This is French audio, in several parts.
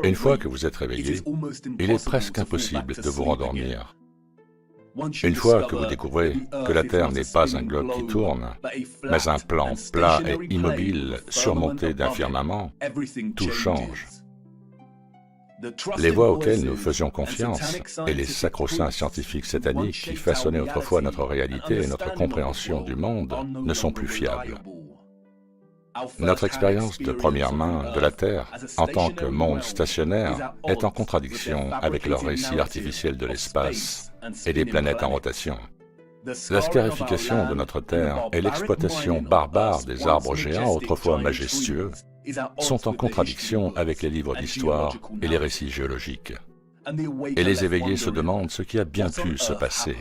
Une fois que vous êtes réveillé, il est presque impossible de vous rendormir. Une fois que vous découvrez que la Terre n'est pas un globe qui tourne, mais un plan plat et immobile surmonté d'un firmament, tout change. Les voies auxquelles nous faisions confiance et les sacro-saints scientifiques sataniques qui façonnaient autrefois notre réalité et notre compréhension du monde ne sont plus fiables. Notre expérience de première main de la Terre en tant que monde stationnaire est en contradiction avec leur récit artificiel de l'espace et des planètes en rotation. La scarification de notre Terre et l'exploitation barbare des arbres géants autrefois majestueux sont en contradiction avec les livres d'histoire et les récits géologiques. Et les éveillés se demandent ce qui a bien pu se passer.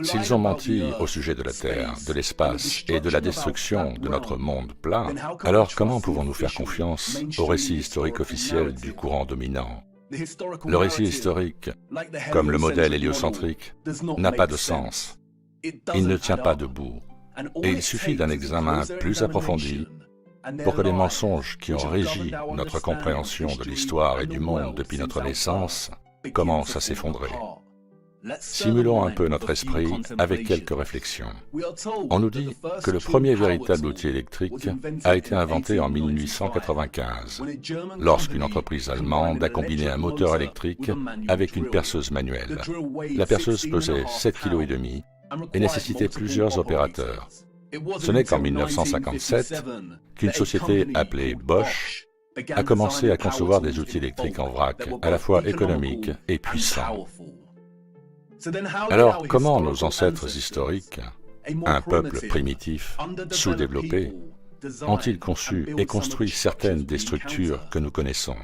S'ils ont menti au sujet de la Terre, de l'espace et de la destruction de notre monde plat, alors comment pouvons-nous faire confiance au récit historique officiel du courant dominant? Le récit historique, comme le modèle héliocentrique, n'a pas de sens. Il ne tient pas debout. Et il suffit d'un examen plus approfondi pour que les mensonges qui ont régi notre compréhension de l'histoire et du monde depuis notre naissance commencent à s'effondrer. Simulons un peu notre esprit avec quelques réflexions. On nous dit que le premier véritable outil électrique a été inventé en 1895, lorsqu'une entreprise allemande a combiné un moteur électrique avec une perceuse manuelle. La perceuse pesait 7,5 kg et nécessitait plusieurs opérateurs. Ce n'est qu'en 1957 qu'une société appelée Bosch a commencé à concevoir des outils électriques en vrac, à la fois économiques et puissants. Alors, comment nos ancêtres historiques, un peuple primitif, sous-développé, ont-ils conçu et construit certaines des structures que nous connaissons?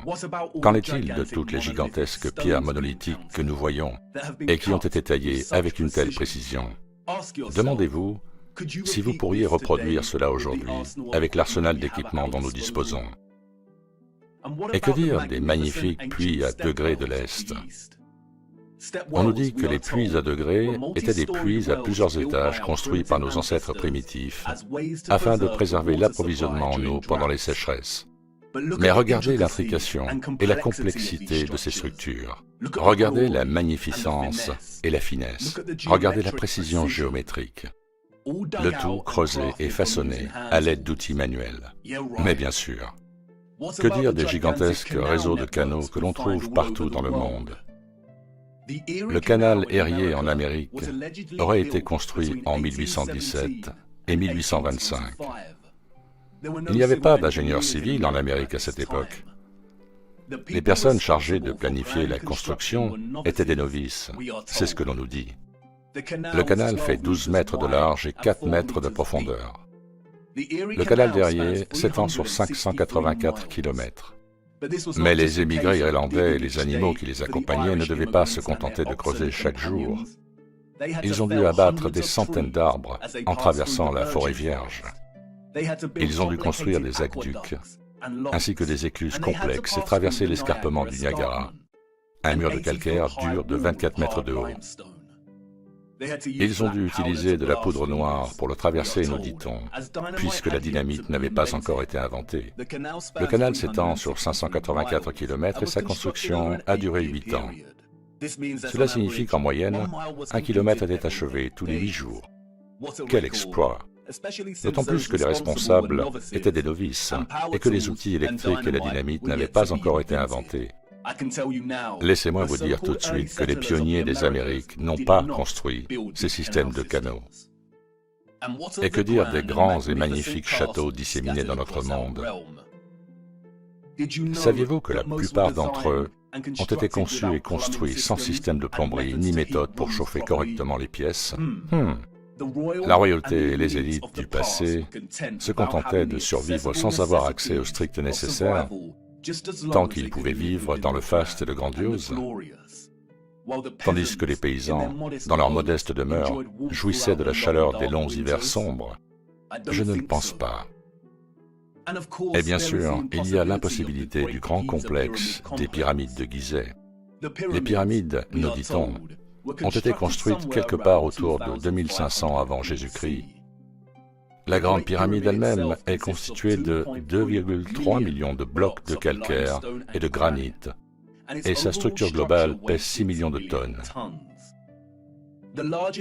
Qu'en est-il de toutes les gigantesques pierres monolithiques que nous voyons et qui ont été taillées avec une telle précision? Demandez-vous si vous pourriez reproduire cela aujourd'hui avec l'arsenal d'équipements dont nous disposons. Et que dire des magnifiques puits à degrés de l'Est? On nous dit que les puits à degrés étaient des puits à plusieurs étages construits par nos ancêtres primitifs afin de préserver l'approvisionnement en eau pendant les sécheresses. Mais regardez l'intrication et la complexité de ces structures. Regardez la magnificence et la finesse. Regardez la précision géométrique. Le tout creusé et façonné à l'aide d'outils manuels. Mais bien sûr, que dire des gigantesques réseaux de canaux que l'on trouve partout dans le monde? Le canal Erie en Amérique aurait été construit en 1817 et 1825. Il n'y avait pas d'ingénieurs civils en Amérique à cette époque. Les personnes chargées de planifier la construction étaient des novices, c'est ce que l'on nous dit. Le canal fait 12 mètres de large et 4 mètres de profondeur. Le canal d'Erie s'étend sur 584 km. Mais les émigrés irlandais et les animaux qui les accompagnaient ne devaient pas se contenter de creuser chaque jour. Ils ont dû abattre des centaines d'arbres en traversant la forêt vierge. Ils ont dû construire des aqueducs, ainsi que des écluses complexes et traverser l'escarpement du Niagara, un mur de calcaire dur de 24 mètres de haut. Ils ont dû utiliser de la poudre noire pour le traverser, nous dit-on, puisque la dynamite n'avait pas encore été inventée. Le canal s'étend sur 584 km et sa construction a duré 8 ans. Cela signifie qu'en moyenne, 1 kilomètre était achevé tous les 8 jours. Quel exploit! D'autant plus que les responsables étaient des novices et que les outils électriques et la dynamite n'avaient pas encore été inventés. Laissez-moi vous dire tout de suite que les pionniers des Amériques n'ont pas construit ces systèmes de canaux. Et que dire des grands et magnifiques châteaux disséminés dans notre monde? Saviez-vous que la plupart d'entre eux ont été conçus et construits sans système de plomberie ni méthode pour chauffer correctement les pièces? La royauté et les élites du passé se contentaient de survivre sans avoir accès au strict nécessaire, tant qu'ils pouvaient vivre dans le faste et le grandiose, tandis que les paysans, dans leur modeste demeure, jouissaient de la chaleur des longs hivers sombres. Je ne le pense pas. Et bien sûr, il y a l'impossibilité du grand complexe des pyramides de Gizeh. Les pyramides, nous dit-on, ont été construites quelque part autour de 2500 avant Jésus-Christ. La Grande Pyramide elle-même est constituée de 2,3 millions de blocs de calcaire et de granit, et sa structure globale pèse 6 millions de tonnes.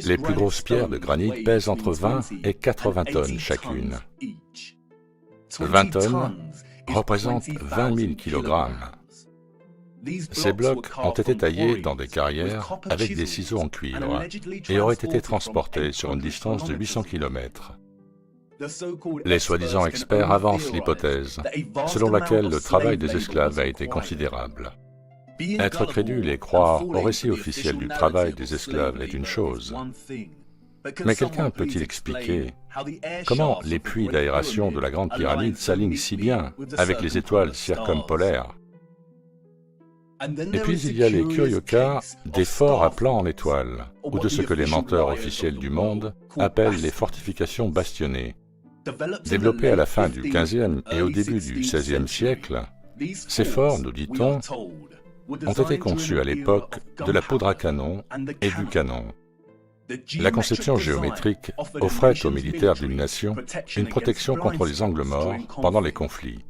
Les plus grosses pierres de granit pèsent entre 20 et 80 tonnes chacune. 20 tonnes représentent 20 000 kg. Ces blocs ont été taillés dans des carrières avec des ciseaux en cuivre et auraient été transportés sur une distance de 800 km. Les soi-disant experts avancent l'hypothèse selon laquelle le travail des esclaves a été considérable. Être crédule et croire au récit officiel du travail des esclaves est une chose. Mais quelqu'un peut-il expliquer comment les puits d'aération de la Grande Pyramide s'alignent si bien avec les étoiles circumpolaires? Et puis il y a les curieux cas des forts à plan en étoiles, ou de ce que les menteurs officiels du monde appellent les fortifications bastionnées. Développées à la fin du XVe et au début du XVIe siècle, ces forts, nous dit-on, ont été conçus à l'époque de la poudre à canon et du canon. La conception géométrique offrait aux militaires d'une nation une protection contre les angles morts pendant les conflits.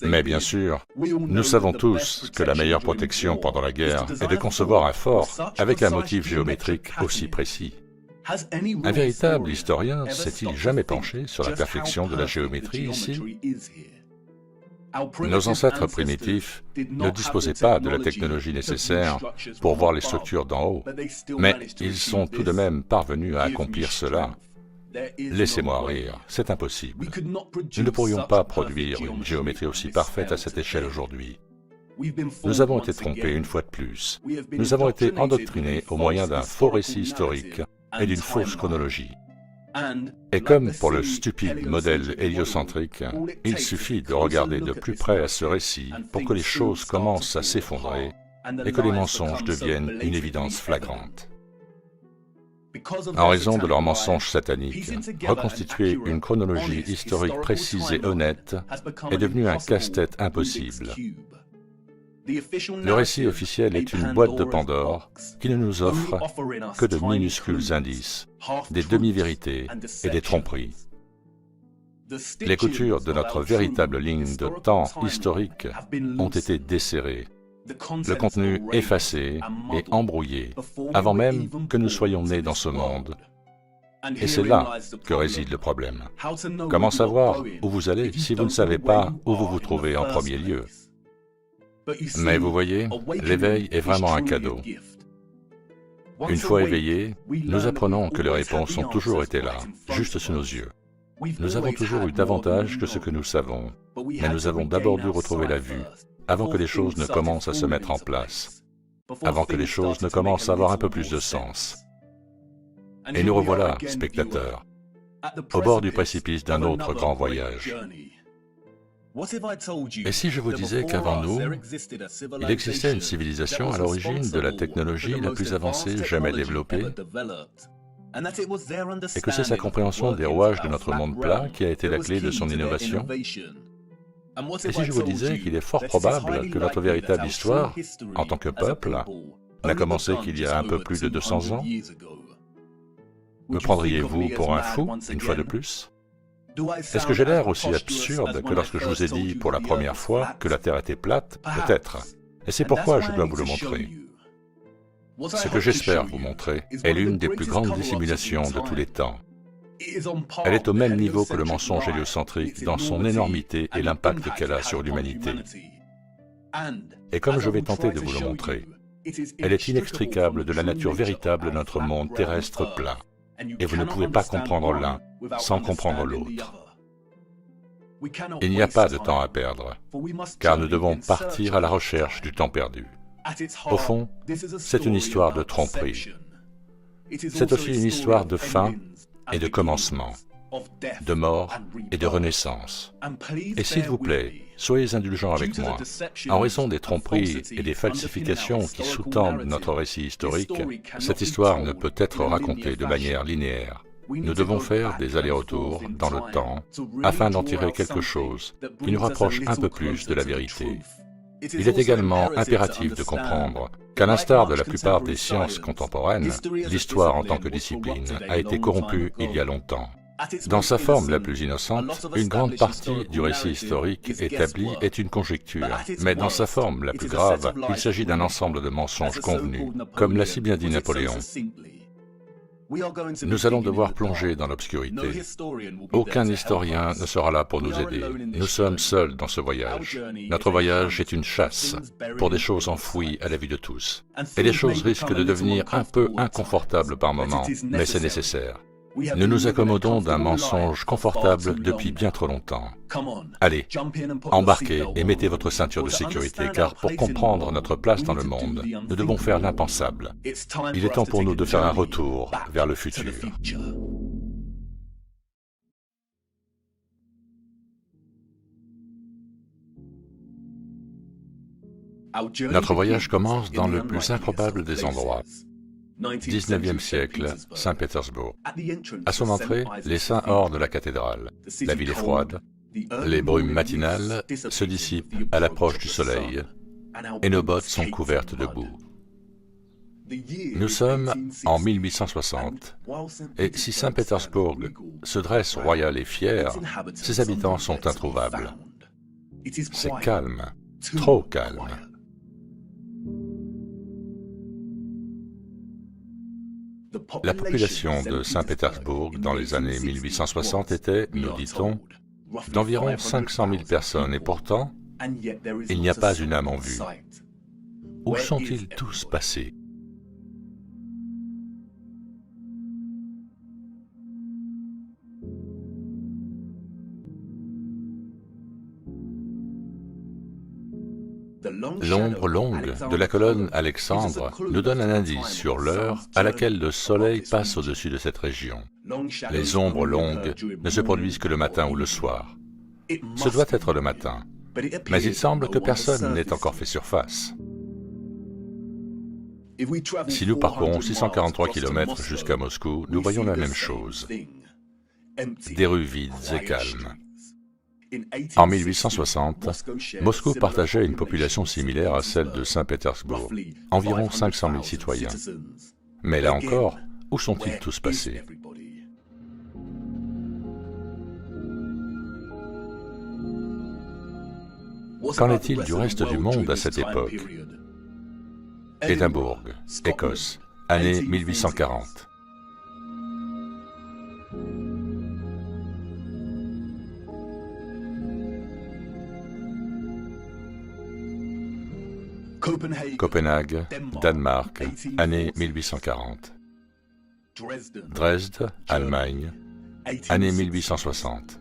Mais bien sûr, nous savons tous que la meilleure protection pendant la guerre est de concevoir un fort avec un motif géométrique aussi précis. Un véritable historien s'est-il jamais penché sur la perfection de la géométrie ici? Nos ancêtres primitifs ne disposaient pas de la technologie nécessaire pour voir les structures d'en haut, mais ils sont tout de même parvenus à accomplir cela. Laissez-moi rire, c'est impossible. Nous ne pourrions pas produire une géométrie aussi parfaite à cette échelle aujourd'hui. Nous avons été trompés une fois de plus. Nous avons été endoctrinés au moyen d'un faux récit historique et d'une fausse chronologie. Et comme pour le stupide modèle héliocentrique, il suffit de regarder de plus près à ce récit pour que les choses commencent à s'effondrer et que les mensonges deviennent une évidence flagrante. En raison de leurs mensonges sataniques, reconstituer une chronologie historique précise et honnête est devenu un casse-tête impossible. Le récit officiel est une boîte de Pandore qui ne nous offre que de minuscules indices, des demi-vérités et des tromperies. Les coutures de notre véritable ligne de temps historique ont été desserrées, le contenu effacé et embrouillé, avant même que nous soyons nés dans ce monde. Et c'est là que réside le problème. Comment savoir où vous allez si vous ne savez pas où vous vous trouvez en premier lieu? Mais vous voyez, l'éveil est vraiment un cadeau. Une fois éveillés, nous apprenons que les réponses ont toujours été là, juste sous nos yeux. Nous avons toujours eu davantage que ce que nous savons, mais nous avons d'abord dû retrouver la vue, avant que les choses ne commencent à se mettre en place, avant que les choses ne commencent à avoir un peu plus de sens. Et nous revoilà, spectateurs, au bord du précipice d'un autre grand voyage. Et si je vous disais qu'avant nous, il existait une civilisation à l'origine de la technologie la plus avancée jamais développée, et que c'est sa compréhension des rouages de notre monde plat qui a été la clé de son innovation? Et si je vous disais qu'il est fort probable que notre véritable histoire, en tant que peuple, n'a commencé qu'il y a un peu plus de 200 ans? Me prendriez-vous pour un fou, une fois de plus? Est-ce que j'ai l'air aussi absurde que lorsque je vous ai dit pour la première fois que la Terre était plate? Peut-être. Et c'est pourquoi je dois vous le montrer. Ce que j'espère vous montrer est l'une des plus grandes dissimulations de tous les temps. Elle est au même niveau que le mensonge héliocentrique dans son énormité et l'impact qu'elle a sur l'humanité. Et comme je vais tenter de vous le montrer, elle est inextricable de la nature véritable de notre monde terrestre plat. Et vous ne pouvez pas comprendre l'un sans comprendre l'autre. Il n'y a pas de temps à perdre, car nous devons partir à la recherche du temps perdu. Au fond, c'est une histoire de tromperie. C'est aussi une histoire de fin et de commencement, de mort et de renaissance. Et s'il vous plaît, soyez indulgents avec moi. En raison des tromperies et des falsifications qui sous-tendent notre récit historique, cette histoire ne peut être racontée de manière linéaire. Nous devons faire des allers-retours dans le temps afin d'en tirer quelque chose qui nous rapproche un peu plus de la vérité. Il est également impératif de comprendre qu'à l'instar de la plupart des sciences contemporaines, l'histoire en tant que discipline a été corrompue il y a longtemps. Dans sa forme la plus innocente, une grande partie du récit historique établi est une conjecture, mais dans sa forme la plus grave, il s'agit d'un ensemble de mensonges convenus, comme l'a si bien dit Napoléon. Nous allons devoir plonger dans l'obscurité. Aucun historien ne sera là pour nous aider. Nous sommes seuls dans ce voyage. Notre voyage est une chasse pour des choses enfouies à la vue de tous. Et les choses risquent de devenir un peu inconfortables par moments, mais c'est nécessaire. Nous nous accommodons d'un mensonge confortable depuis bien trop longtemps. Allez, embarquez et mettez votre ceinture de sécurité, car pour comprendre notre place dans le monde, nous devons faire l'impensable. Il est temps pour nous de faire un retour vers le futur. Notre voyage commence dans le plus improbable des endroits. 19e siècle, Saint-Pétersbourg. À son entrée, les saints ornent la cathédrale. La ville est froide, les brumes matinales se dissipent à l'approche du soleil, et nos bottes sont couvertes de boue. Nous sommes en 1860, et si Saint-Pétersbourg se dresse royal et fier, ses habitants sont introuvables. C'est calme, trop calme. La population de Saint-Pétersbourg dans les années 1860 était, nous dit-on, d'environ 500 000 personnes, et pourtant, il n'y a pas une âme en vue. Où sont-ils tous passés? L'ombre longue de la colonne Alexandre nous donne un indice sur l'heure à laquelle le soleil passe au-dessus de cette région. Les ombres longues ne se produisent que le matin ou le soir. Ce doit être le matin, mais il semble que personne n'ait encore fait surface. Si nous parcourons 643 km jusqu'à Moscou, nous voyons la même chose. Des rues vides et calmes. En 1860, Moscou partageait une population similaire à celle de Saint-Pétersbourg, environ 500 000 citoyens. Mais là encore, où sont-ils tous passés? Qu'en est-il du reste du monde à cette époque? Édimbourg, Écosse, année 1840. Copenhague, Danemark, année 1840. Dresde, Allemagne, année 1860.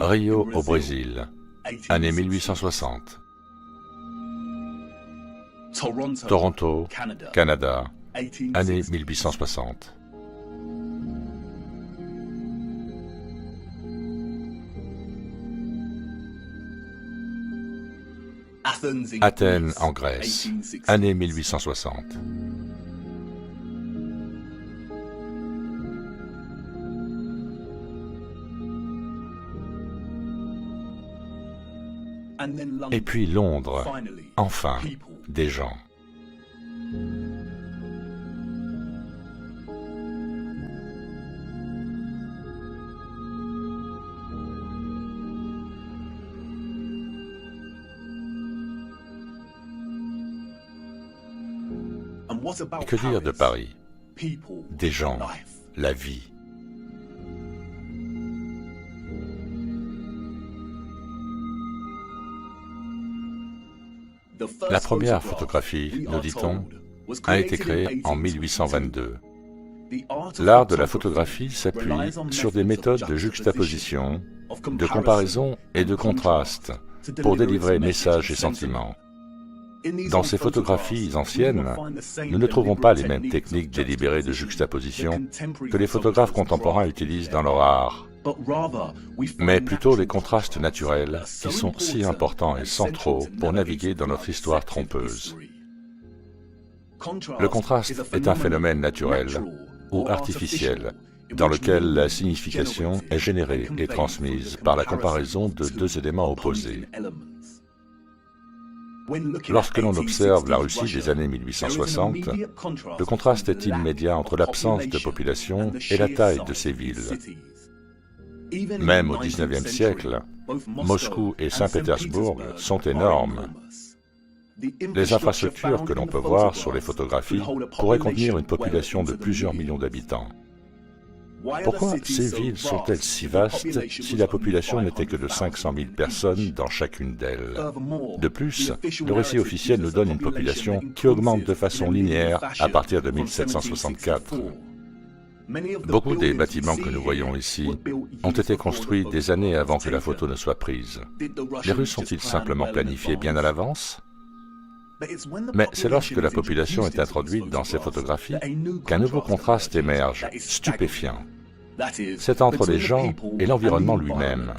Rio au Brésil, année 1860. Toronto, Canada, année 1860. Athènes en Grèce, année 1860. Et puis Londres, enfin, des gens. Et que dire de Paris? Des gens, la vie. La première photographie, nous dit-on, a été créée en 1822. L'art de la photographie s'appuie sur des méthodes de juxtaposition, de comparaison et de contraste pour délivrer messages et sentiments. Dans ces photographies anciennes, nous ne trouvons pas les mêmes techniques délibérées de juxtaposition que les photographes contemporains utilisent dans leur art, mais plutôt les contrastes naturels qui sont si importants et centraux pour naviguer dans notre histoire trompeuse. Le contraste est un phénomène naturel ou artificiel dans lequel la signification est générée et transmise par la comparaison de deux éléments opposés. Lorsque l'on observe la Russie des années 1860, le contraste est immédiat entre l'absence de population et la taille de ces villes. Même au XIXe siècle, Moscou et Saint-Pétersbourg sont énormes. Les infrastructures que l'on peut voir sur les photographies pourraient contenir une population de plusieurs millions d'habitants. Pourquoi ces villes sont-elles si vastes si la population n'était que de 500 000 personnes dans chacune d'elles? De plus, le récit officiel nous donne une population qui augmente de façon linéaire à partir de 1764. Beaucoup des bâtiments que nous voyons ici ont été construits des années avant que la photo ne soit prise. Les Russes sont-ils simplement planifiés bien à l'avance? Mais c'est lorsque la population est introduite dans ces photographies qu'un nouveau contraste émerge, stupéfiant. C'est entre les gens et l'environnement lui-même.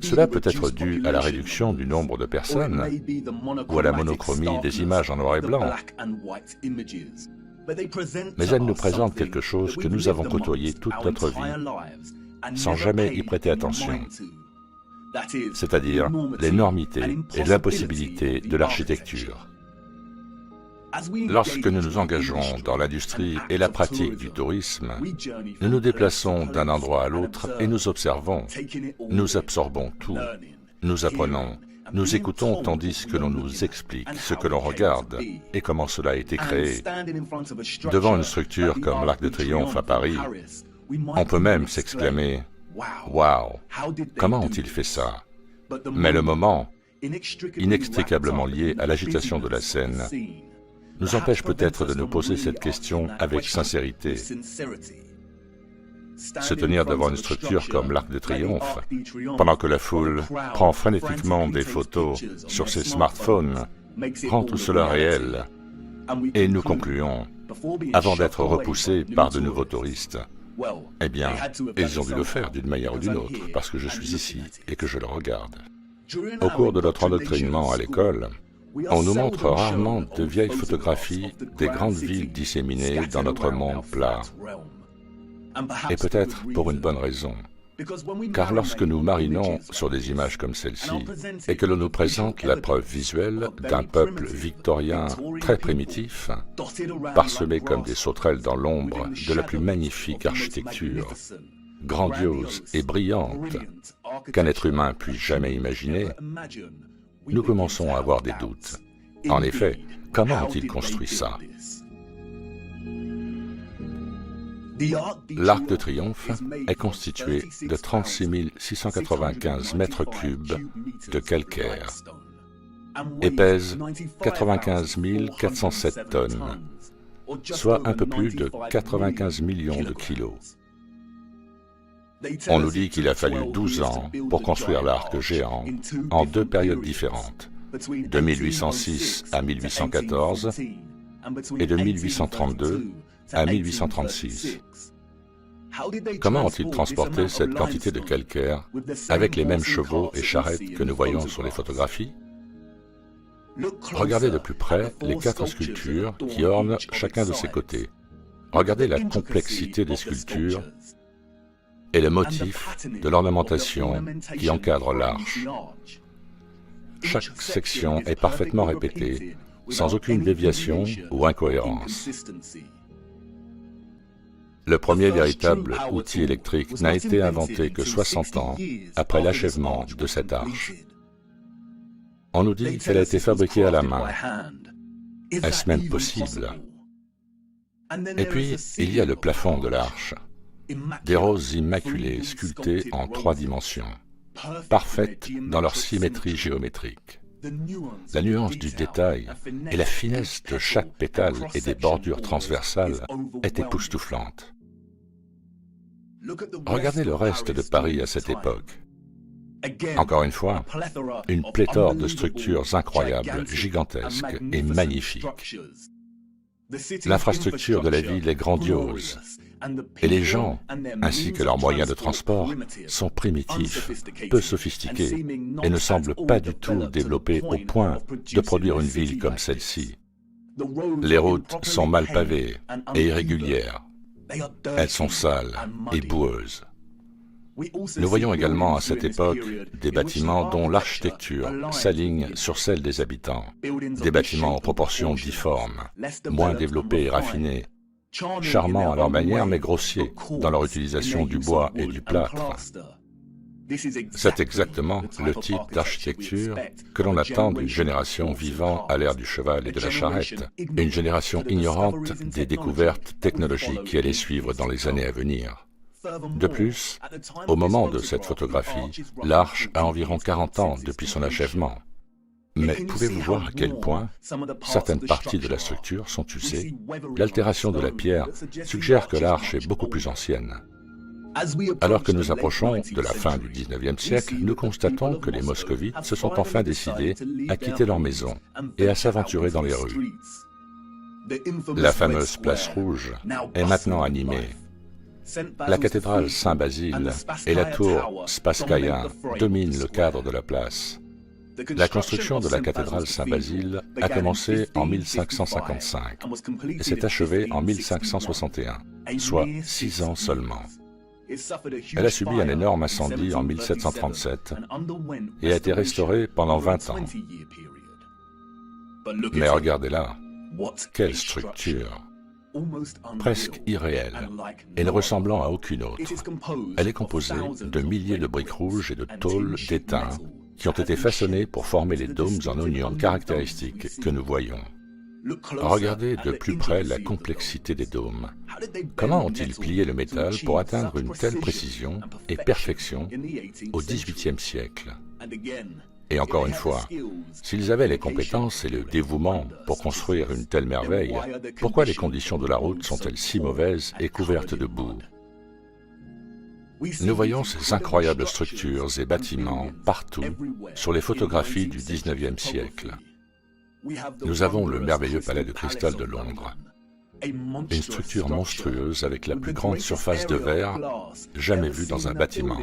Cela peut être dû à la réduction du nombre de personnes ou à la monochromie des images en noir et blanc. Mais elles nous présentent quelque chose que nous avons côtoyé toute notre vie, sans jamais y prêter attention. C'est-à-dire l'énormité et l'impossibilité de l'architecture. Lorsque nous nous engageons dans l'industrie et la pratique du tourisme, nous nous déplaçons d'un endroit à l'autre et nous observons, nous absorbons tout, nous apprenons, nous écoutons tandis que l'on nous explique ce que l'on regarde et comment cela a été créé. Devant une structure comme l'Arc de Triomphe à Paris, on peut même s'exclamer « Waouh, comment ont-ils fait ça ?» Mais le moment, inextricablement lié à l'agitation de la scène, nous empêche peut-être de nous poser cette question avec sincérité. Se tenir devant une structure comme l'Arc de Triomphe, pendant que la foule prend frénétiquement des photos sur ses smartphones, rend tout cela réel. Et nous concluons, avant d'être repoussés par de nouveaux touristes, eh bien, ils ont dû le faire d'une manière ou d'une autre, parce que je suis ici et que je le regarde. Au cours de notre endoctrinement à l'école, on nous montre rarement de vieilles photographies des grandes villes disséminées dans notre monde plat. Et peut-être pour une bonne raison. Car lorsque nous marinons sur des images comme celle-ci, et que l'on nous présente la preuve visuelle d'un peuple victorien très primitif, parsemé comme des sauterelles dans l'ombre de la plus magnifique architecture, grandiose et brillante qu'un être humain puisse jamais imaginer, nous commençons à avoir des doutes. En effet, comment ont-ils construit ça? L'Arc de Triomphe est constitué de 36 695 mètres cubes de calcaire et pèse 95 407 tonnes, soit un peu plus de 95 millions de kilos. On nous dit qu'il a fallu 12 ans pour construire l'arc géant en deux périodes différentes, de 1806 à 1814 et de 1832 à 1836. Comment ont-ils transporté cette quantité de calcaire avec les mêmes chevaux et charrettes que nous voyons sur les photographies? Regardez de plus près les 4 sculptures qui ornent chacun de ses côtés. Regardez la complexité des sculptures et le motif de l'ornementation qui encadre l'arche. Chaque section est parfaitement répétée, sans aucune déviation ou incohérence. Le premier véritable outil électrique n'a été inventé que 60 ans après l'achèvement de cette arche. On nous dit qu'elle a été fabriquée à la main. Est-ce même possible? Et puis, il y a le plafond de l'arche. Des roses immaculées sculptées en 3 dimensions, parfaites dans leur symétrie géométrique. La nuance du détail et la finesse de chaque pétale et des bordures transversales est époustouflante. Regardez le reste de Paris à cette époque. Encore une fois, une pléthore de structures incroyables, gigantesques et magnifiques. L'infrastructure de la ville est grandiose, et les gens, ainsi que leurs moyens de transport, sont primitifs, peu sophistiqués, et ne semblent pas du tout développés au point de produire une ville comme celle-ci. Les routes sont mal pavées et irrégulières. Elles sont sales et boueuses. Nous voyons également à cette époque des bâtiments dont l'architecture s'aligne sur celle des habitants, des bâtiments en proportions difformes, moins développés et raffinés, charmants à leur manière mais grossiers dans leur utilisation du bois et du plâtre. C'est exactement le type d'architecture que l'on attend d'une génération vivant à l'ère du cheval et de la charrette, une génération ignorante des découvertes technologiques qui allaient suivre dans les années à venir. De plus, au moment de cette photographie, l'arche a environ 40 ans depuis son achèvement. Mais pouvez-vous voir à quel point certaines parties de la structure sont usées? L'altération de la pierre suggère que l'arche est beaucoup plus ancienne. Alors que nous approchons de la fin du XIXe siècle, nous constatons que les moscovites se sont enfin décidés à quitter leur maison et à s'aventurer dans les rues. La fameuse place rouge est maintenant animée. La cathédrale Saint-Basile et la tour Spasskaya dominent le cadre de la place. La construction de la cathédrale Saint-Basile a commencé en 1555 et s'est achevée en 1561, soit 6 ans seulement. Elle a subi un énorme incendie en 1737 et a été restaurée pendant 20 ans. Mais regardez-la, quelle structure! Presque irréelle et ne ressemblant à aucune autre. Elle est composée de milliers de briques rouges et de tôles d'étain qui ont été façonnées pour former les dômes en oignon caractéristiques que nous voyons. Regardez de plus près la complexité des dômes. Comment ont-ils plié le métal pour atteindre une telle précision et perfection au XVIIIe siècle? Et encore une fois, s'ils avaient les compétences et le dévouement pour construire une telle merveille, pourquoi les conditions de la route sont-elles si mauvaises et couvertes de boue? Nous voyons ces incroyables structures et bâtiments partout sur les photographies du XIXe siècle. Nous avons le merveilleux palais de cristal de Londres, une structure monstrueuse avec la plus grande surface de verre jamais vue dans un bâtiment.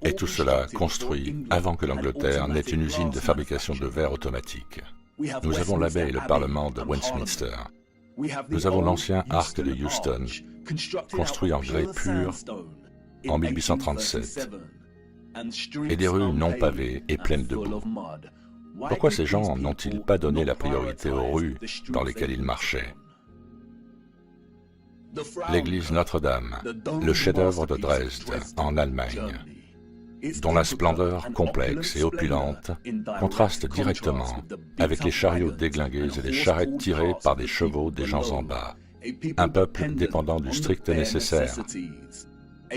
Et tout cela construit avant que l'Angleterre n'ait une usine de fabrication de verre automatique. Nous avons l'abbé et le Parlement de Westminster. Nous avons l'ancien arc de Euston, construit en grès pur en 1837, et des rues non pavées et pleines de boue. Pourquoi ces gens n'ont-ils pas donné la priorité aux rues dans lesquelles ils marchaient? L'église Notre-Dame, le chef-d'œuvre de Dresde, en Allemagne, dont la splendeur complexe et opulente contraste directement avec les chariots déglingués et les charrettes tirées par des chevaux des gens en bas, un peuple dépendant du strict nécessaire,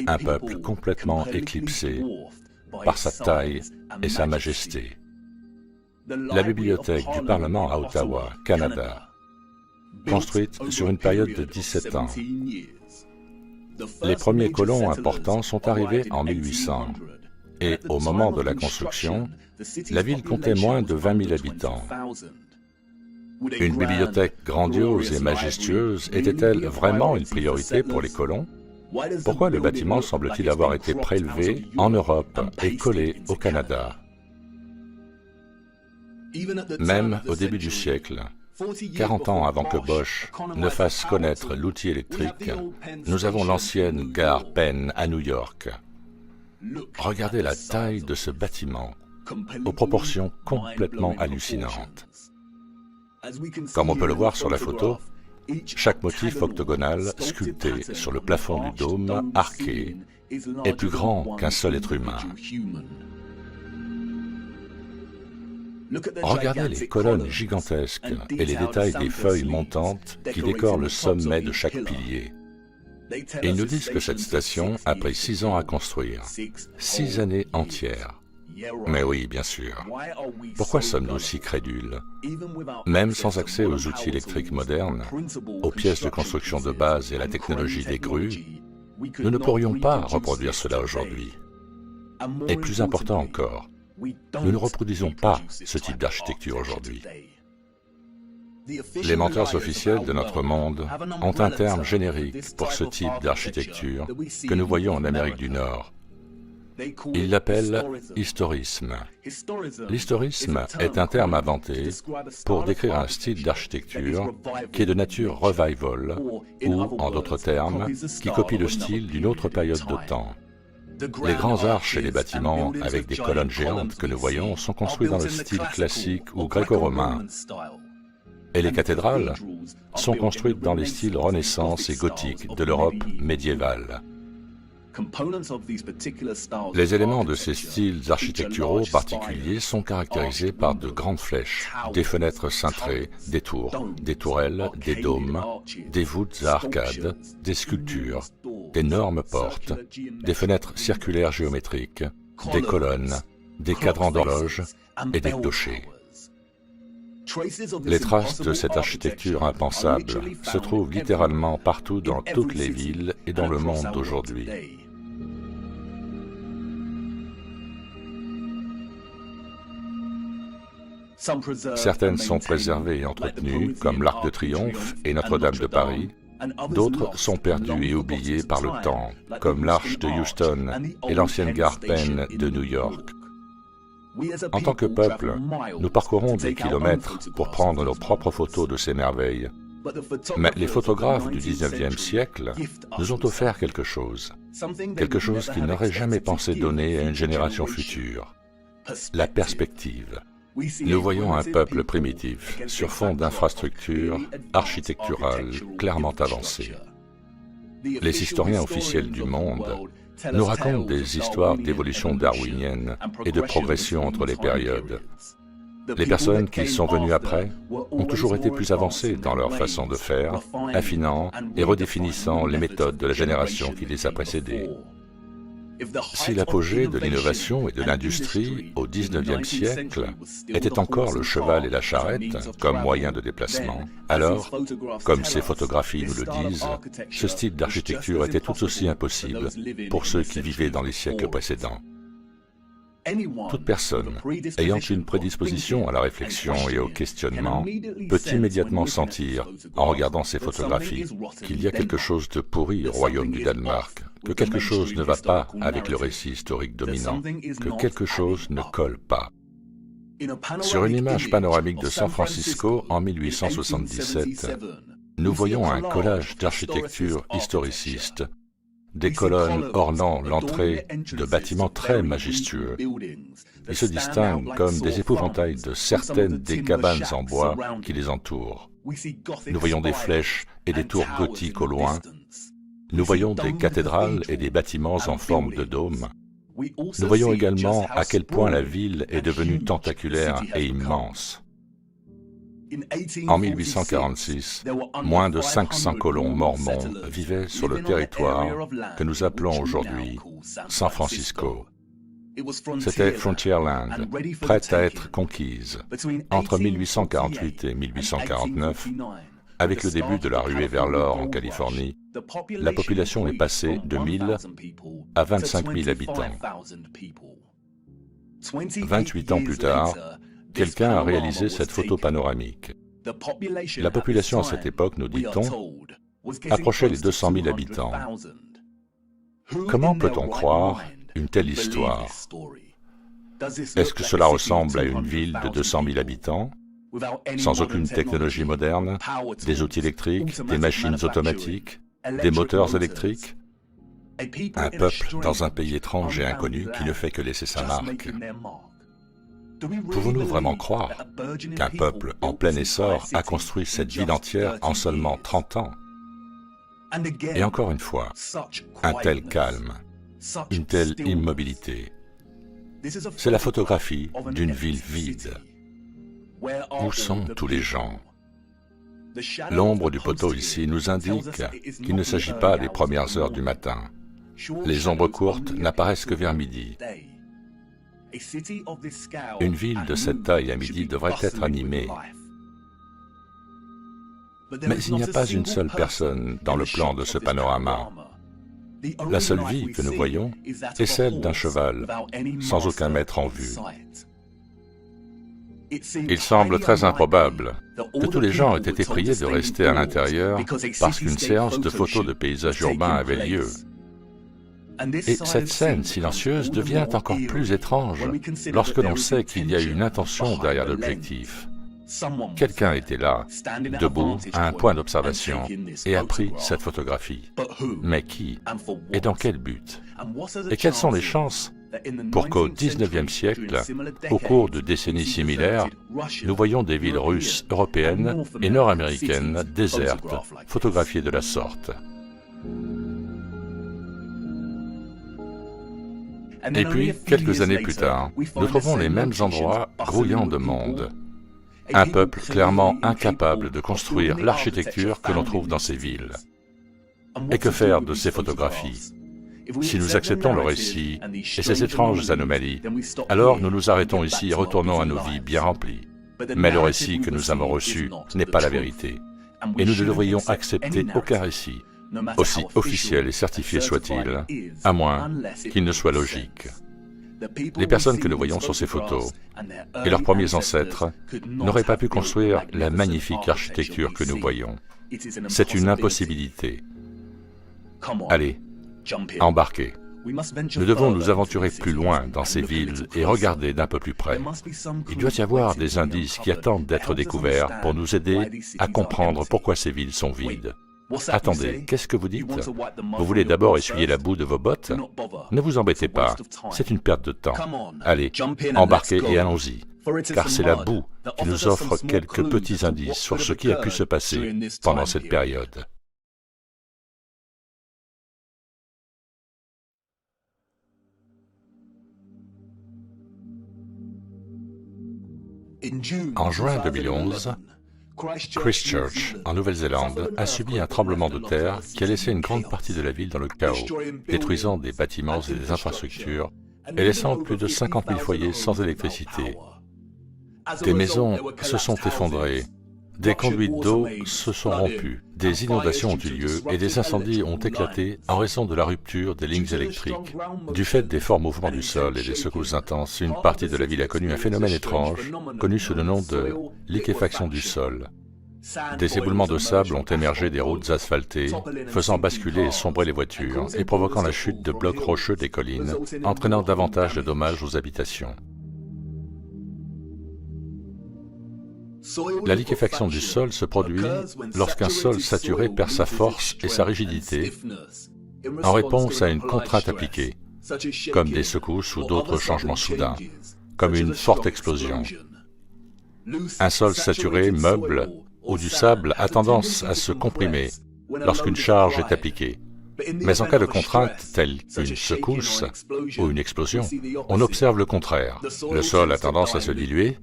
un peuple complètement éclipsé par sa taille et sa majesté. La bibliothèque du Parlement à Ottawa, Canada, construite sur une période de 17 ans. Les premiers colons importants sont arrivés en 1800. Et au moment de la construction, la ville comptait moins de 20 000 habitants. Une bibliothèque grandiose et majestueuse était-elle vraiment une priorité pour les colons? Pourquoi le bâtiment semble-t-il avoir été prélevé en Europe et collé au Canada? Même au début du siècle, 40 ans avant que Bosch ne fasse connaître l'outil électrique, nous avons l'ancienne gare Penn à New York. Regardez la taille de ce bâtiment, aux proportions complètement hallucinantes. Comme on peut le voir sur la photo, chaque motif octogonal sculpté sur le plafond du dôme arqué est plus grand qu'un seul être humain. Regardez les colonnes gigantesques et les détails des feuilles montantes qui décorent le sommet de chaque pilier. Et ils nous disent que cette station a pris 6 ans à construire, 6 années entières. Mais oui, bien sûr. Pourquoi sommes-nous si crédules? Même sans accès aux outils électriques modernes, aux pièces de construction de base et à la technologie des grues, nous ne pourrions pas reproduire cela aujourd'hui. Et plus important encore, nous ne reproduisons pas ce type d'architecture aujourd'hui. Les menteurs officiels de notre monde ont un terme générique pour ce type d'architecture que nous voyons en Amérique du Nord. Ils l'appellent historisme. L'historisme est un terme inventé pour décrire un style d'architecture qui est de nature revival ou, en d'autres termes, qui copie le style d'une autre période de temps. Les grands arches et les bâtiments avec des colonnes géantes que nous voyons sont construits dans le style classique ou gréco-romain. Et les cathédrales sont construites dans les styles Renaissance et gothique de l'Europe médiévale. Les éléments de ces styles architecturaux particuliers sont caractérisés par de grandes flèches, des fenêtres cintrées, des tours, des tourelles, des dômes, des voûtes à arcades, des sculptures, d'énormes portes, des fenêtres circulaires géométriques, des colonnes, des cadrans d'horloge et des clochers. Les traces de cette architecture impensable se trouvent littéralement partout dans toutes les villes et dans le monde d'aujourd'hui. Certaines sont préservées et entretenues, comme l'Arc de Triomphe et Notre-Dame de Paris. D'autres sont perdues et oubliées par le temps, comme l'Arche de Houston et l'ancienne gare Penn de New York. En tant que peuple, nous parcourons des kilomètres pour prendre nos propres photos de ces merveilles. Mais les photographes du XIXe siècle nous ont offert quelque chose qu'ils n'auraient jamais pensé donner à une génération future: la perspective. Nous voyons un peuple primitif sur fond d'infrastructures architecturales clairement avancées. Les historiens officiels du monde nous racontent des histoires d'évolution darwinienne et de progression entre les périodes. Les personnes qui sont venues après ont toujours été plus avancées dans leur façon de faire, affinant et redéfinissant les méthodes de la génération qui les a précédées. Si l'apogée de l'innovation et de l'industrie au XIXe siècle était encore le cheval et la charrette comme moyen de déplacement, alors, comme ces photographies nous le disent, ce style d'architecture était tout aussi impossible pour ceux qui vivaient dans les siècles précédents. Toute personne ayant une prédisposition à la réflexion et au questionnement peut immédiatement sentir, en regardant ces photographies, qu'il y a quelque chose de pourri au royaume du Danemark, que quelque chose ne va pas avec le récit historique dominant, que quelque chose ne colle pas. Sur une image panoramique de San Francisco en 1877, nous voyons un collage d'architecture historiciste, des colonnes ornant l'entrée de bâtiments très majestueux. Ils se distinguent comme des épouvantails de certaines des cabanes en bois qui les entourent. Nous voyons des flèches et des tours gothiques au loin. Nous voyons des cathédrales et des bâtiments en forme de dôme. Nous voyons également à quel point la ville est devenue tentaculaire et immense. En 1846, moins de 500 colons mormons vivaient sur le territoire que nous appelons aujourd'hui San Francisco. C'était Frontierland, prête à être conquise. Entre 1848 et 1849, avec le début de la ruée vers l'or en Californie, la population est passée de 1000 à 25 000 habitants. 28 ans plus tard, quelqu'un a réalisé cette photo panoramique. La population à cette époque, nous dit-on, approchait les 200 000 habitants. Comment peut-on croire une telle histoire? Est-ce que cela ressemble à une ville de 200 000 habitants, sans aucune technologie moderne, des outils électriques, des machines automatiques, des moteurs électriques? Un peuple dans un pays étrange et inconnu qui ne fait que laisser sa marque. Pouvons-nous vraiment croire qu'un peuple en plein essor a construit cette ville entière en seulement 30 ans? Et encore une fois, un tel calme, une telle immobilité. C'est la photographie d'une ville vide. Où sont tous les gens? L'ombre du poteau ici nous indique qu'il ne s'agit pas des premières heures du matin. Les ombres courtes n'apparaissent que vers midi. Une ville de cette taille à midi devrait être animée. Mais il n'y a pas une seule personne dans le plan de ce panorama. La seule vie que nous voyons est celle d'un cheval, sans aucun maître en vue. Il semble très improbable que tous les gens aient été priés de rester à l'intérieur parce qu'une séance de photos de paysages urbains avait lieu. Et cette scène silencieuse devient encore plus étrange lorsque l'on sait qu'il y a une intention derrière l'objectif. Quelqu'un était là, debout, à un point d'observation, et a pris cette photographie. Mais qui? Et dans quel but? Et quelles sont les chances pour qu'au XIXe siècle, au cours de décennies similaires, nous voyons des villes russes, européennes et nord-américaines désertes, photographiées de la sorte? Et puis, quelques années plus tard, nous trouvons les mêmes endroits grouillants de monde. Un peuple clairement incapable de construire l'architecture que l'on trouve dans ces villes. Et que faire de ces photographies? Si nous acceptons le récit et ces étranges anomalies, alors nous nous arrêtons ici et retournons à nos vies bien remplies. Mais le récit que nous avons reçu n'est pas la vérité. Et nous ne devrions accepter aucun récit, aussi officiel et certifié soit-il, à moins qu'il ne soit logique. Les personnes que nous voyons sur ces photos et leurs premiers ancêtres n'auraient pas pu construire la magnifique architecture que nous voyons. C'est une impossibilité. Allez, embarquez. Nous devons nous aventurer plus loin dans ces villes et regarder d'un peu plus près. Il doit y avoir des indices qui attendent d'être découverts pour nous aider à comprendre pourquoi ces villes sont vides. Attendez, qu'est-ce que vous dites? Vous voulez d'abord essuyer la boue de vos bottes? Ne vous embêtez pas, c'est une perte de temps. Allez, embarquez et allons-y, car c'est la boue qui nous offre quelques petits indices sur ce qui a pu se passer pendant cette période. En juin 2011, Christchurch, en Nouvelle-Zélande, a subi un tremblement de terre qui a laissé une grande partie de la ville dans le chaos, détruisant des bâtiments et des infrastructures et laissant plus de 50 000 foyers sans électricité. Des maisons se sont effondrées, des conduites d'eau se sont rompues, des inondations ont eu lieu et des incendies ont éclaté en raison de la rupture des lignes électriques. Du fait des forts mouvements du sol et des secousses intenses, une partie de la ville a connu un phénomène étrange, connu sous le nom de liquéfaction du sol. Des éboulements de sable ont émergé des routes asphaltées, faisant basculer et sombrer les voitures et provoquant la chute de blocs rocheux des collines, entraînant davantage de dommages aux habitations. La liquéfaction du sol se produit lorsqu'un sol saturé perd sa force et sa rigidité en réponse à une contrainte appliquée, comme des secousses ou d'autres changements soudains, comme une forte explosion. Un sol saturé, meuble ou du sable a tendance à se comprimer lorsqu'une charge est appliquée. Mais en cas de contrainte telle qu'une secousse ou une explosion, on observe le contraire. Le sol a tendance à se diluer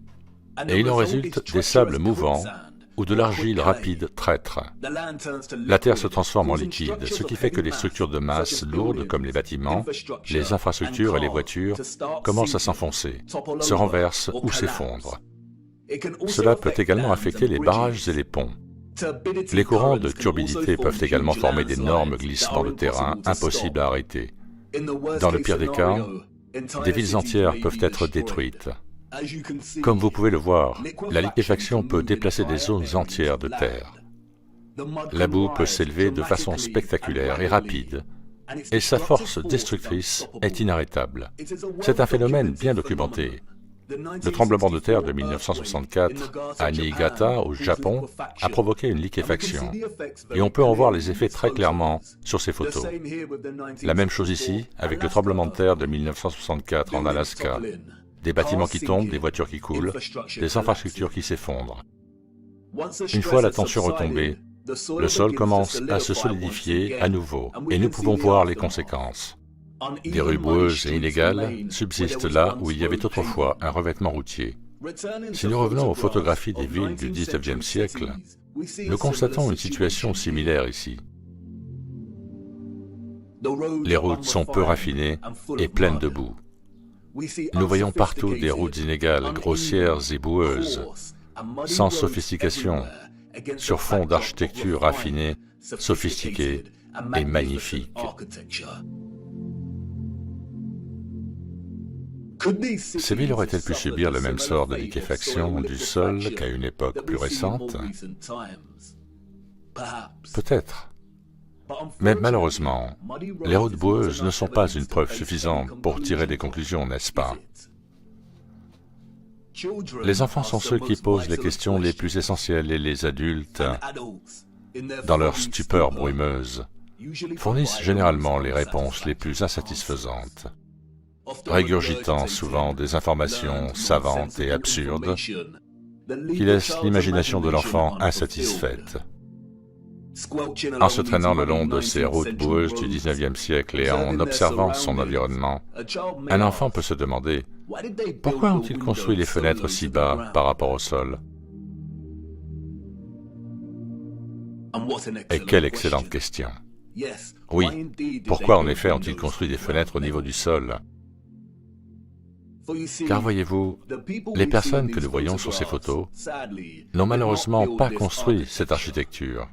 et il en résulte des sables mouvants ou de l'argile rapide traître. La terre se transforme en liquide, ce qui fait que les structures de masse lourdes comme les bâtiments, les infrastructures et les voitures commencent à s'enfoncer, se renversent ou s'effondrent. Cela peut également affecter les barrages et les ponts. Les courants de turbidité peuvent également former d'énormes glissements de terrain impossibles à arrêter. Dans le pire des cas, des villes entières peuvent être détruites. Comme vous pouvez le voir, la liquéfaction peut déplacer des zones entières de terre. La boue peut s'élever de façon spectaculaire et rapide, et sa force destructrice est inarrêtable. C'est un phénomène bien documenté. Le tremblement de terre de 1964 à Niigata, au Japon, a provoqué une liquéfaction, et on peut en voir les effets très clairement sur ces photos. La même chose ici avec le tremblement de terre de 1964 en Alaska. Des bâtiments qui tombent, des voitures qui coulent, des infrastructures qui s'effondrent. Une fois la tension retombée, le sol commence à se solidifier à nouveau, et nous pouvons voir les conséquences. Des rues boueuses et inégales subsistent là où il y avait autrefois un revêtement routier. Si nous revenons aux photographies des villes du XIXe siècle, nous constatons une situation similaire ici. Les routes sont peu raffinées et pleines de boue. Nous voyons partout des routes inégales, grossières et boueuses, sans sophistication, sur fond d'architecture raffinée, sophistiquée et magnifique. Ces villes auraient-elles pu subir le même sort de liquéfaction du sol qu'à une époque plus récente? Peut-être. Mais malheureusement, les routes boueuses ne sont pas une preuve suffisante pour tirer des conclusions, n'est-ce pas? Les enfants sont ceux qui posent les questions les plus essentielles et les adultes, dans leur stupeur brumeuse, fournissent généralement les réponses les plus insatisfaisantes, régurgitant souvent des informations savantes et absurdes qui laissent l'imagination de l'enfant insatisfaite. En se traînant le long de ces routes boueuses du XIXe siècle et en observant son environnement, un enfant peut se demander « Pourquoi ont-ils construit les fenêtres si bas par rapport au sol ?» Et quelle excellente question! Oui, pourquoi en effet ont-ils construit des fenêtres au niveau du sol? Car voyez-vous, les personnes que nous voyons sur ces photos n'ont malheureusement pas construit cette architecture.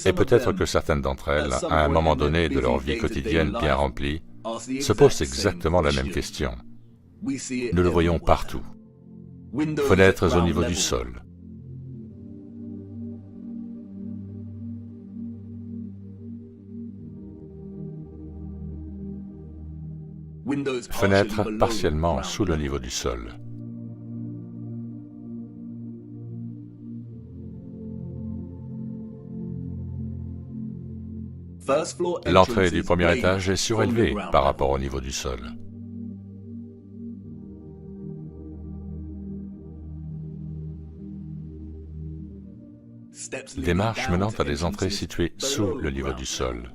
Et peut-être que certaines d'entre elles, à un moment donné de leur vie quotidienne bien remplie, se posent exactement la même question. Nous le voyons partout. Fenêtres au niveau du sol. Fenêtres partiellement sous le niveau du sol. L'entrée du premier étage est surélevée par rapport au niveau du sol. Des marches menant à des entrées situées sous le niveau du sol.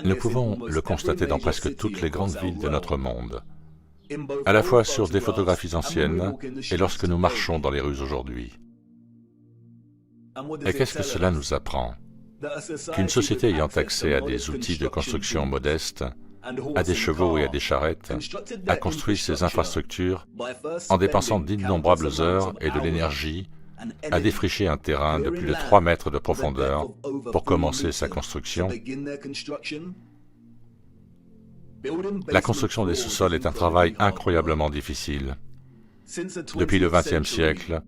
Nous pouvons le constater dans presque toutes les grandes villes de notre monde, à la fois sur des photographies anciennes et lorsque nous marchons dans les rues aujourd'hui. Et qu'est-ce que cela nous apprend? Qu'une société ayant accès à des outils de construction modestes, à des chevaux et à des charrettes, a construit ses infrastructures en dépensant d'innombrables heures et de l'énergie à défricher un terrain de plus de 3 mètres de profondeur pour commencer sa construction. La construction des sous-sols est un travail incroyablement difficile. Depuis le XXe siècle,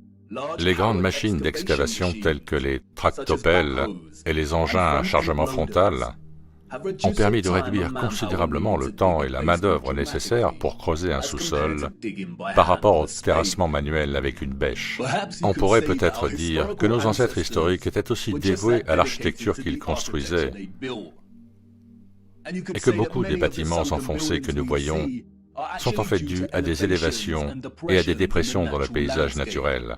les grandes machines d'excavation telles que les tractopelles et les engins à chargement frontal ont permis de réduire considérablement le temps et la main-d'œuvre nécessaires pour creuser un sous-sol par rapport au terrassement manuel avec une bêche. On pourrait peut-être dire que nos ancêtres historiques étaient aussi dévoués à l'architecture qu'ils construisaient, et que beaucoup des bâtiments enfoncés que nous voyons sont en fait dus à des élévations et à des dépressions dans le paysage naturel.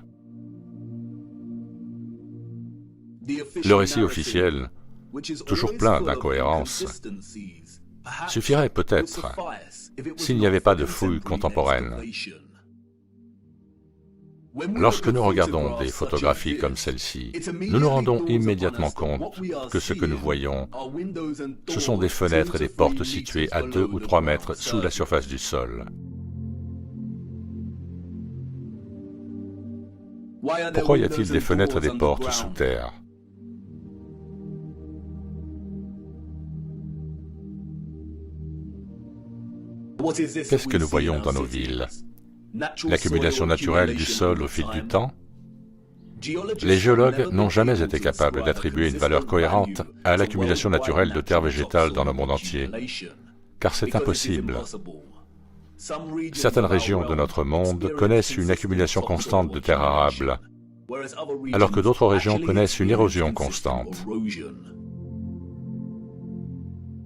Le récit officiel, toujours plein d'incohérences, suffirait peut-être s'il n'y avait pas de fouilles contemporaines. Lorsque nous regardons des photographies comme celle-ci, nous nous rendons immédiatement compte que ce que nous voyons, ce sont des fenêtres et des portes situées à 2 ou 3 mètres sous la surface du sol. Pourquoi y a-t-il des fenêtres et des portes sous terre? Qu'est-ce que nous voyons dans nos villes? L'accumulation naturelle du sol au fil du temps? Les géologues n'ont jamais été capables d'attribuer une valeur cohérente à l'accumulation naturelle de terre végétale dans le monde entier, car c'est impossible. Certaines régions de notre monde connaissent une accumulation constante de terre arable, alors que d'autres régions connaissent une érosion constante.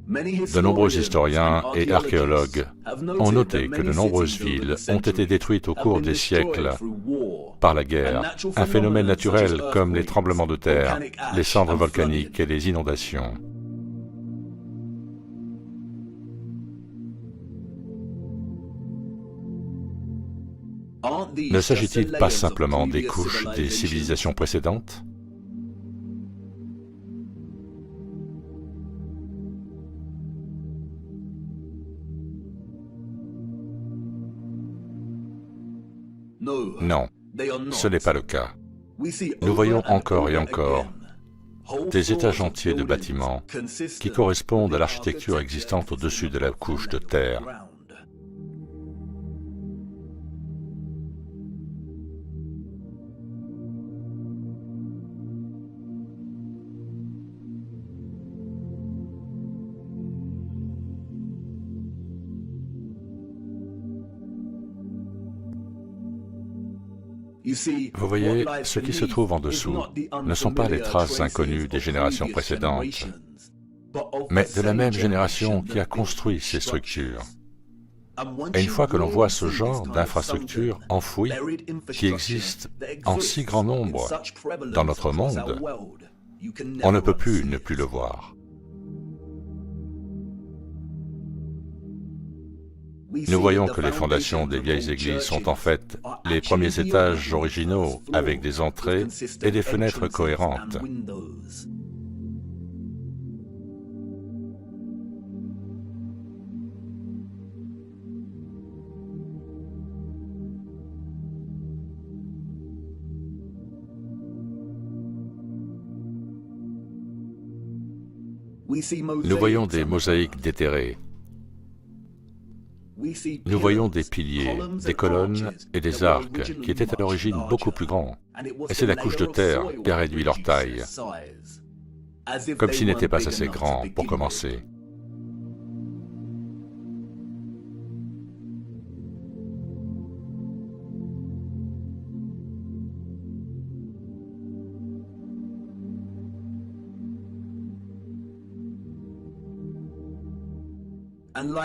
De nombreux historiens et archéologues ont noté que de nombreuses villes ont été détruites au cours des siècles par la guerre, un phénomène naturel comme les tremblements de terre, les cendres volcaniques et les inondations. Ne s'agit-il pas simplement des couches des civilisations précédentes? Non, ce n'est pas le cas. Nous voyons encore et encore des étages entiers de bâtiments qui correspondent à l'architecture existante au-dessus de la couche de terre. Vous voyez, ce qui se trouve en dessous ne sont pas les traces inconnues des générations précédentes, mais de la même génération qui a construit ces structures. Et une fois que l'on voit ce genre d'infrastructures enfouies, qui existent en si grand nombre dans notre monde, on ne peut plus ne plus le voir. Nous voyons que les fondations des vieilles églises sont en fait les premiers étages originaux avec des entrées et des fenêtres cohérentes. Nous voyons des mosaïques déterrées. Nous voyons des piliers, des colonnes et des arcs qui étaient à l'origine beaucoup plus grands. Et c'est la couche de terre qui a réduit leur taille, comme s'ils n'étaient pas assez grands pour commencer.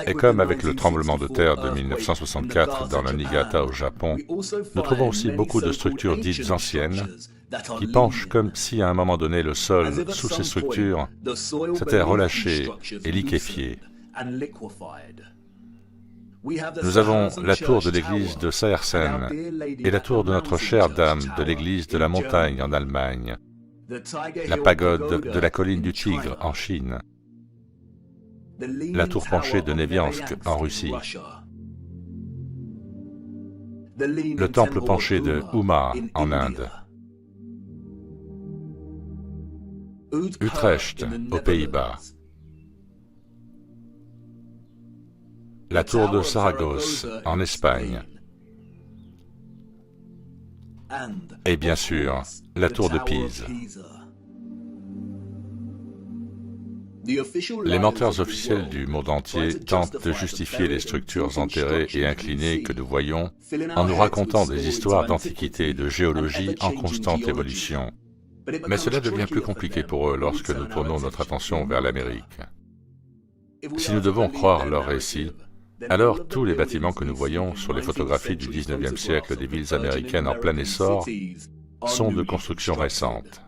Et comme avec le tremblement de terre de 1964 dans le Niigata au Japon, nous trouvons aussi beaucoup de structures dites anciennes qui penchent comme si à un moment donné le sol sous ces structures s'était relâché et liquéfié. Nous avons la tour de l'église de Seiersen et la tour de notre chère dame de l'église de la montagne en Allemagne, la pagode de la colline du Tigre en Chine, la tour penchée de Neviansk en Russie, le temple penché de Houma en Inde, Utrecht aux Pays-Bas, la tour de Saragosse en Espagne, et bien sûr, la tour de Pise. Les menteurs officiels du monde entier tentent de justifier les structures enterrées et inclinées que nous voyons en nous racontant des histoires d'antiquité et de géologie en constante évolution. Mais cela devient plus compliqué pour eux lorsque nous tournons notre attention vers l'Amérique. Si nous devons croire leurs récits, alors tous les bâtiments que nous voyons sur les photographies du XIXe siècle des villes américaines en plein essor sont de construction récente.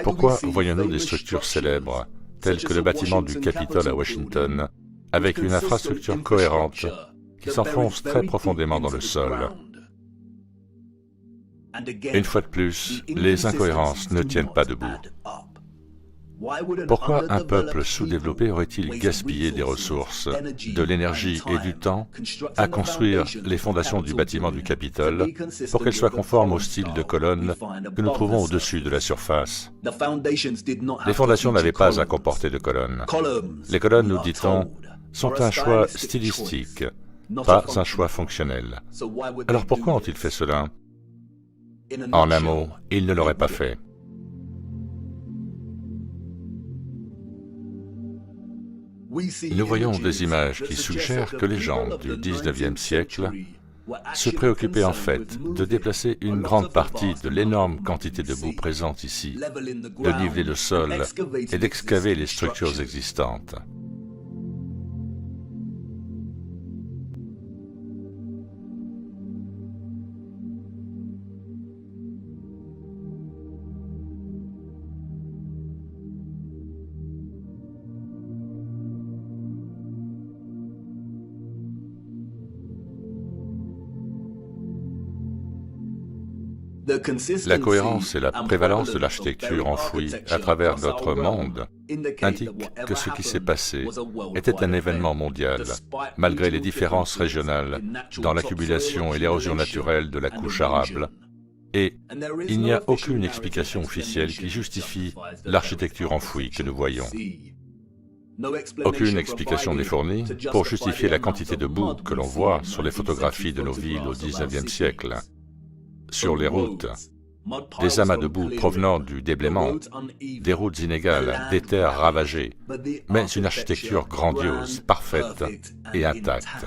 Pourquoi voyons-nous des structures célèbres, telles que le bâtiment du Capitole à Washington, avec une infrastructure cohérente qui s'enfonce très profondément dans le sol? Une fois de plus, les incohérences ne tiennent pas debout. Pourquoi un peuple sous-développé aurait-il gaspillé des ressources, de l'énergie et du temps à construire les fondations du bâtiment du Capitole pour qu'elles soient conformes au style de colonnes que nous trouvons au-dessus de la surface? Les fondations n'avaient pas à comporter de colonnes. Les colonnes, nous dit-on, sont un choix stylistique, pas un choix fonctionnel. Alors pourquoi ont-ils fait cela? En un mot, ils ne l'auraient pas fait. Nous voyons des images qui suggèrent que les gens du XIXe siècle se préoccupaient en fait de déplacer une grande partie de l'énorme quantité de boue présente ici, de niveler le sol et d'excaver les structures existantes. La cohérence et la prévalence de l'architecture enfouie à travers notre monde indiquent que ce qui s'est passé était un événement mondial, malgré les différences régionales dans l'accumulation et l'érosion naturelle de la couche arable. Et il n'y a aucune explication officielle qui justifie l'architecture enfouie que nous voyons. Aucune explication n'est fournie pour justifier la quantité de boue que l'on voit sur les photographies de nos villes au XIXe siècle. Sur les routes, des amas de boue provenant du déblaiement, des routes inégales, des terres ravagées, mais une architecture grandiose, parfaite et intacte.